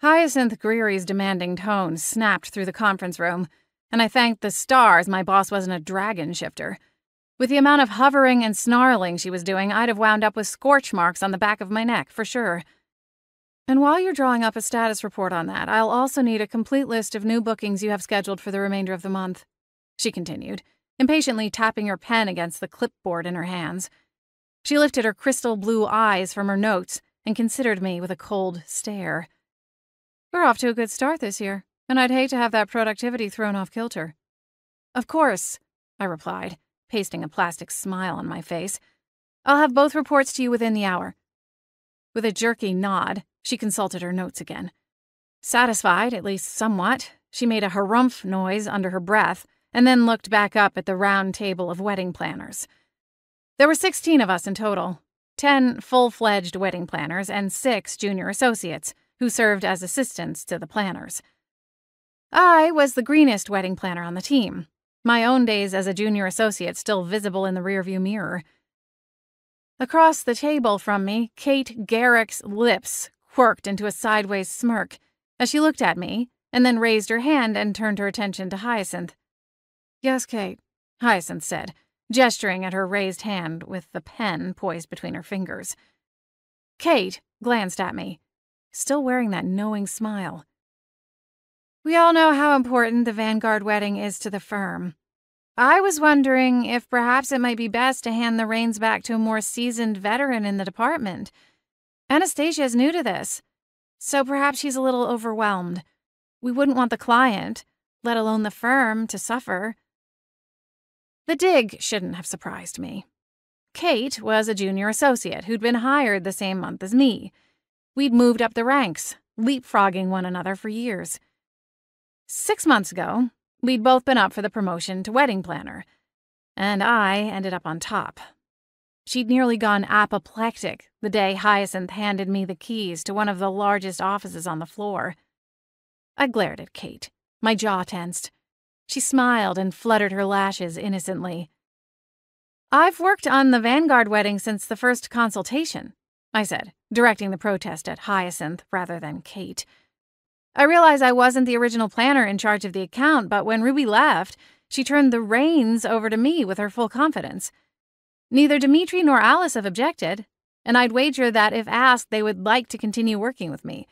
Hyacinth Greery's demanding tone snapped through the conference room, and I thanked the stars my boss wasn't a dragon shifter. With the amount of hovering and snarling she was doing, I'd have wound up with scorch marks on the back of my neck, for sure. And while you're drawing up a status report on that, I'll also need a complete list of new bookings you have scheduled for the remainder of the month, she continued, impatiently tapping her pen against the clipboard in her hands. She lifted her crystal blue eyes from her notes and considered me with a cold stare. We're off to a good start this year, and I'd hate to have that productivity thrown off kilter. Of course, I replied, pasting a plastic smile on my face. I'll have both reports to you within the hour. With a jerky nod, she consulted her notes again. Satisfied, at least somewhat, she made a harumph noise under her breath and then looked back up at the round table of wedding planners. There were 16 of us in total, 10 full-fledged wedding planners and 6 junior associates, who served as assistants to the planners. I was the greenest wedding planner on the team, my own days as a junior associate still visible in the rearview mirror. Across the table from me, Kate Garrick's lips quirked into a sideways smirk as she looked at me and then raised her hand and turned her attention to Hyacinth. Yes, Kate, Hyacinth said, gesturing at her raised hand with the pen poised between her fingers. Kate glanced at me, still wearing that knowing smile. We all know how important the Vanguard wedding is to the firm. I was wondering if perhaps it might be best to hand the reins back to a more seasoned veteran in the department. Anastasia is new to this, so perhaps she's a little overwhelmed. We wouldn't want the client, let alone the firm, to suffer. The dig shouldn't have surprised me. Kate was a junior associate who'd been hired the same month as me. We'd moved up the ranks, leapfrogging one another for years. 6 months ago, we'd both been up for the promotion to wedding planner, and I ended up on top. She'd nearly gone apoplectic the day Hyacinth handed me the keys to one of the largest offices on the floor. I glared at Kate, my jaw tensed. She smiled and fluttered her lashes innocently. I've worked on the Vanguard wedding since the first consultation, I said, directing the protest at Hyacinth rather than Kate. I realized I wasn't the original planner in charge of the account, but when Ruby left, she turned the reins over to me with her full confidence. Neither Dimitri nor Alice have objected, and I'd wager that if asked, they would like to continue working with me.